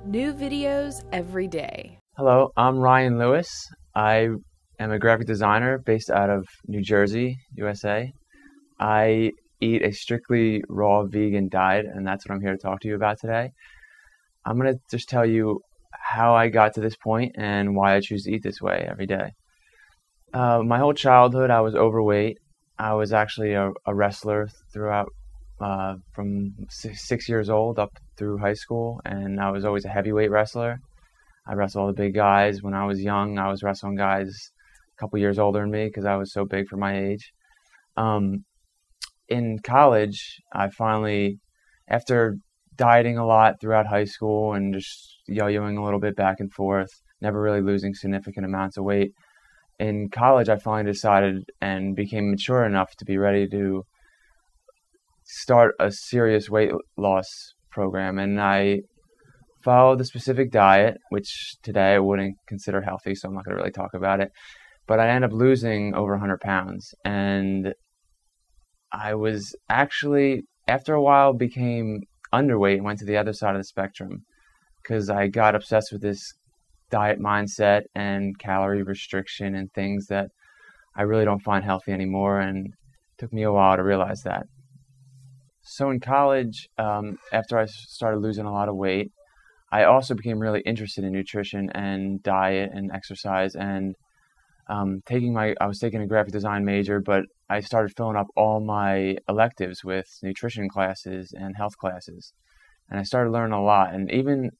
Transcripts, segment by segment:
New videos every day. Hello, I'm Ryan Lewis. I am a graphic designer based out of New Jersey, USA. I eat a strictly raw vegan diet, and that's what I'm here to talk to you about today. I'm going to just tell you how I got to this point and why I choose to eat this way every day. My whole childhood, I was overweight. I was actually a wrestler throughout from 6 years old up through high school, and I was always a heavyweight wrestler. I wrestled all the big guys. When I was young, I was wrestling guys a couple years older than me because I was so big for my age. In college, I finally, after dieting a lot throughout high school and just yo-yoing a little bit back and forth, never really losing significant amounts of weight, in college I finally decided and became mature enough to be ready to start a serious weight loss program. And I followed a specific diet, which today I wouldn't consider healthy, so I'm not going to really talk about it. But I ended up losing over 100 pounds. And I was actually, after a while, became underweight and went to the other side of the spectrum because I got obsessed with this diet mindset and calorie restriction and things that I really don't find healthy anymore. And it took me a while to realize that. So in college, after I started losing a lot of weight, I also became really interested in nutrition and diet and exercise, and I was taking a graphic design major, but I started filling up all my electives with nutrition classes and health classes. And I started learning a lot, and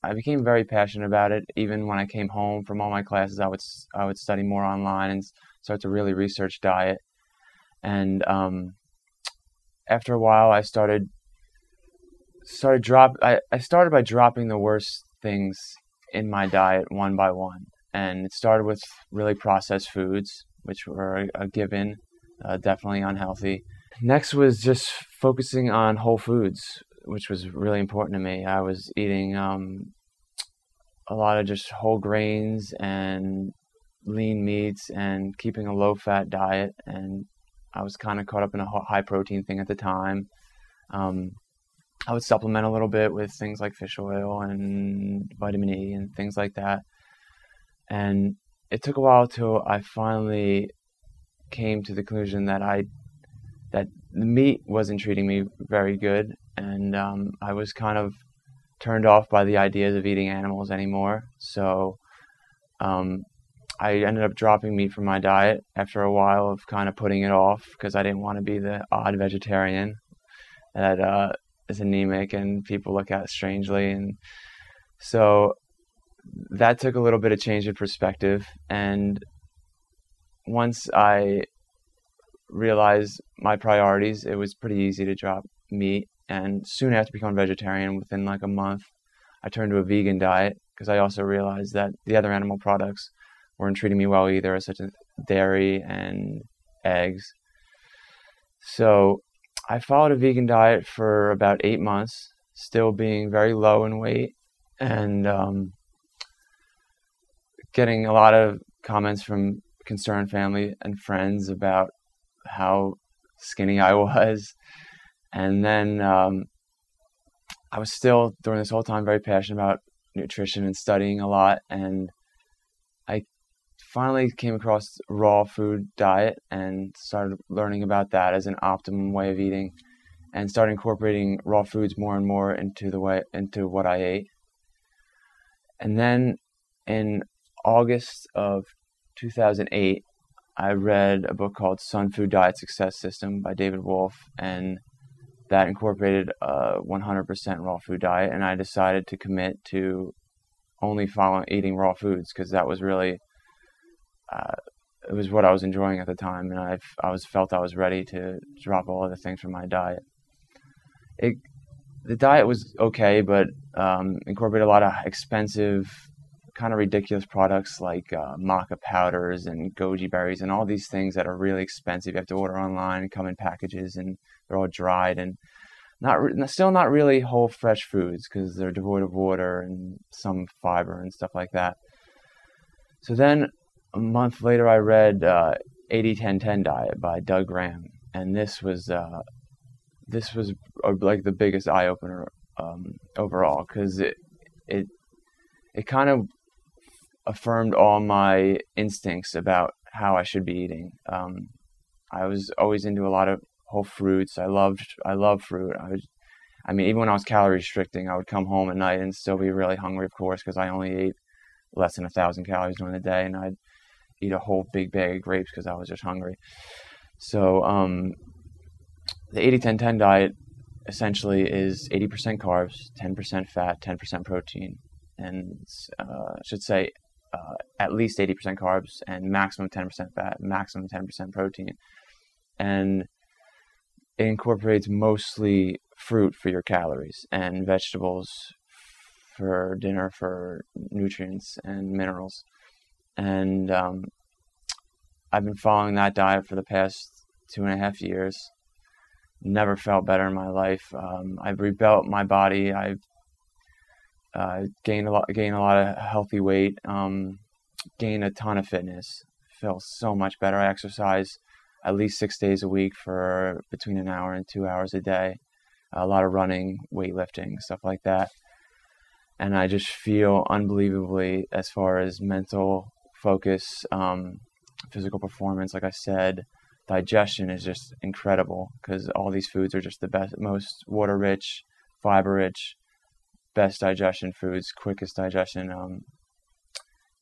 I became very passionate about it. Even when I came home from all my classes, I would study more online and start to really research diet. And after a while, I started by dropping the worst things in my diet one by one. And it started with really processed foods, which were a given, definitely unhealthy. Next was just focusing on whole foods, which was really important to me. I was eating a lot of just whole grains and lean meats and keeping a low-fat diet. And I was kind of caught up in a high-protein thing at the time. I would supplement a little bit with things like fish oil and vitamin E and things like that. And it took a while till I finally came to the conclusion that the meat wasn't treating me very good, and I was kind of turned off by the ideas of eating animals anymore. So I ended up dropping meat from my diet after a while of kind of putting it off because I didn't want to be the odd vegetarian that is anemic and people look at strangely. And so that took a little bit of change in perspective, and once I realized my priorities, it was pretty easy to drop meat. And soon after becoming vegetarian, within like a month, I turned to a vegan diet because I also realized that the other animal products weren't treating me well either, such as dairy and eggs. So I followed a vegan diet for about 8 months, still being very low in weight, and getting a lot of comments from concerned family and friends about how skinny I was. And then I was still, during this whole time, very passionate about nutrition and studying a lot. And I finally came across a raw food diet and started learning about that as an optimum way of eating, and started incorporating raw foods more and more into what I ate. And then in August of 2008, I read a book called Sun Food Diet Success System by David Wolfe, and that incorporated a 100% raw food diet. And I decided to commit to only eating raw foods because that was really, it was what I was enjoying at the time, and I felt I was ready to drop all other things from my diet. The diet was okay, but incorporated a lot of expensive, kind of ridiculous products like maca powders and goji berries and all these things that are really expensive. You have to order online and come in packages, and they're all dried and still not really whole fresh foods because they're devoid of water and some fiber and stuff like that. So then a month later, I read 80-10-10 Diet by Doug Graham, and this was like the biggest eye opener overall, because it it kind of affirmed all my instincts about how I should be eating. I was always into a lot of whole fruits. I love fruit. I mean, even when I was calorie restricting, I would come home at night and still be really hungry, of course, because I only ate less than 1,000 calories during the day, and I'd eat a whole big bag of grapes because I was just hungry. So the 80-10-10 diet essentially is 80% carbs, 10% fat, 10% protein, and I should say at least 80% carbs and maximum 10% fat, maximum 10% protein. And it incorporates mostly fruit for your calories and vegetables for dinner for nutrients and minerals. And I've been following that diet for the past 2.5 years. Never felt better in my life. I've rebuilt my body. I've gained a lot of healthy weight. Gained a ton of fitness. Feel so much better. I exercise at least 6 days a week for between an hour and 2 hours a day. A lot of running, weightlifting, stuff like that. And I just feel unbelievably as far as mental focus, physical performance. Like I said, digestion is just incredible because all these foods are just the best, most water-rich, fiber-rich, best digestion foods, quickest digestion.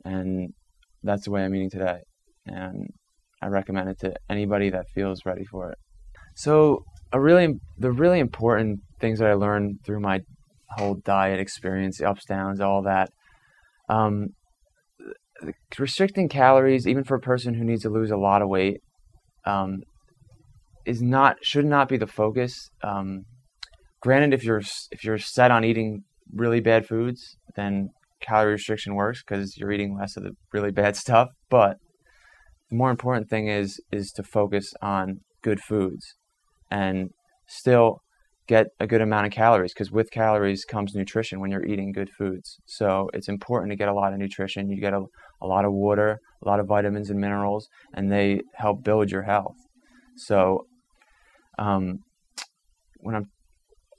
And that's the way I'm eating today. And I recommend it to anybody that feels ready for it. So the really important things that I learned through my whole diet experience, the ups, downs, all that, restricting calories, even for a person who needs to lose a lot of weight, should not be the focus. Granted, if you're set on eating really bad foods, then calorie restriction works because you're eating less of the really bad stuff. But the more important thing is to focus on good foods and still get a good amount of calories, because with calories comes nutrition when you're eating good foods. So it's important to get a lot of nutrition. You get a lot of water, a lot of vitamins and minerals, and they help build your health. So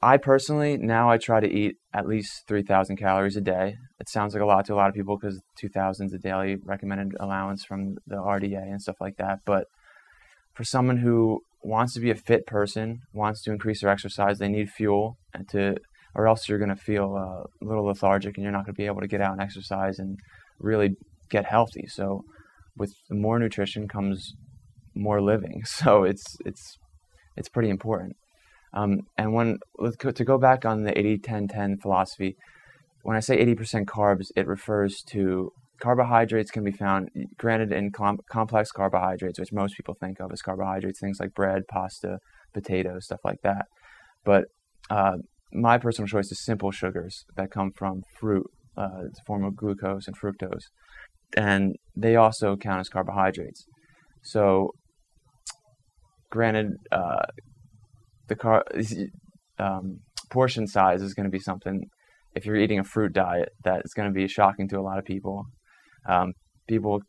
I personally, now I try to eat at least 3,000 calories a day. It sounds like a lot to a lot of people because 2,000 is a daily recommended allowance from the RDA and stuff like that. But for someone who wants to be a fit person, wants to increase their exercise, they need fuel, or else you're going to feel a little lethargic and you're not going to be able to get out and exercise and really get healthy. So with more nutrition comes more living. So it's pretty important. And to go back on the 80-10-10 philosophy, when I say 80% carbs, it refers to carbohydrates can be found, granted, in complex carbohydrates, which most people think of as carbohydrates, things like bread, pasta, potatoes, stuff like that. But my personal choice is simple sugars that come from fruit. It's a form of glucose and fructose. And they also count as carbohydrates. So, granted, portion size is going to be something, if you're eating a fruit diet, that is going to be shocking to a lot of people. People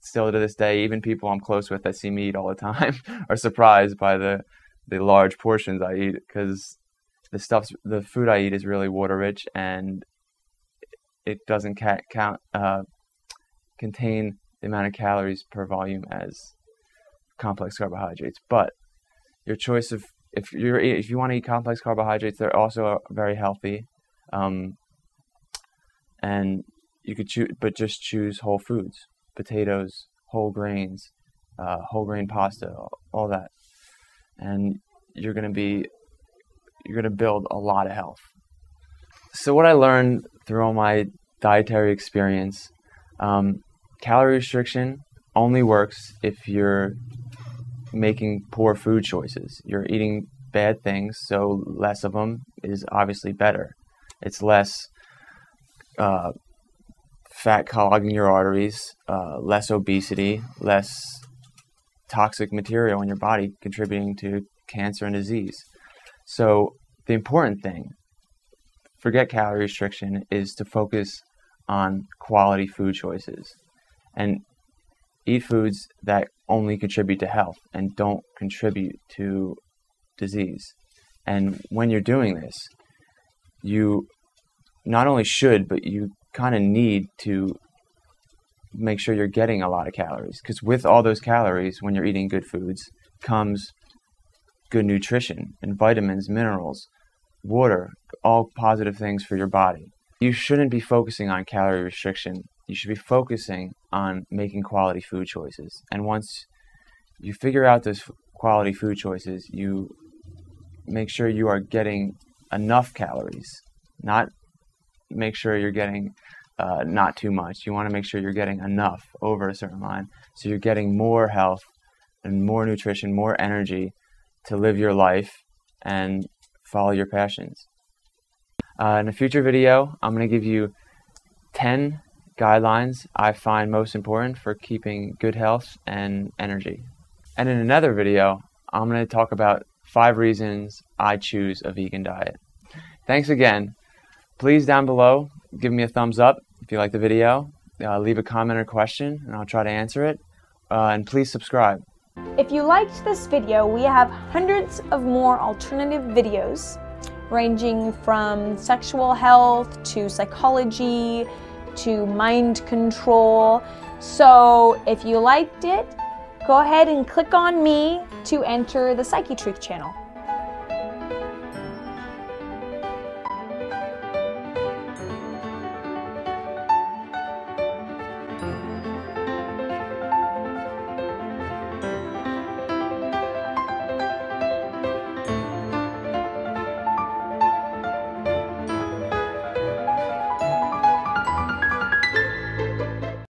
still to this day, even people I'm close with that see me eat all the time, are surprised by the large portions I eat, because the food I eat is really water rich and it doesn't contain the amount of calories per volume as complex carbohydrates. But your choice of if you want to eat complex carbohydrates, they're also very healthy, and you could just choose whole foods, potatoes, whole grains, whole grain pasta, all that, and you're going to build a lot of health. So what I learned through all my dietary experience, calorie restriction only works if you're making poor food choices. You're eating bad things, so less of them is obviously better. It's less fat clogging your arteries, less obesity, less toxic material in your body contributing to cancer and disease. So the important thing, forget calorie restriction, is to focus on quality food choices and eat foods that only contribute to health and don't contribute to disease. And when you're doing this, you not only should, but you kind of need to make sure you're getting a lot of calories, because with all those calories, when you're eating good foods, comes good nutrition and vitamins, minerals, water, all positive things for your body. You shouldn't be focusing on calorie restriction. You should be focusing on making quality food choices. And once you figure out those quality food choices, you make sure you are getting enough calories, not make sure you're getting not too much. You want to make sure you're getting enough over a certain line, so you're getting more health and more nutrition, more energy to live your life and follow your passions. In a future video, I'm going to give you 10 guidelines I find most important for keeping good health and energy. And in another video, I'm going to talk about 5 reasons I choose a vegan diet. Thanks again. Please down below, give me a thumbs up if you like the video. Leave a comment or question and I'll try to answer it. And please subscribe. If you liked this video, we have hundreds of more alternative videos ranging from sexual health to psychology to mind control. So if you liked it, go ahead and click on me to enter the Psychetruth channel.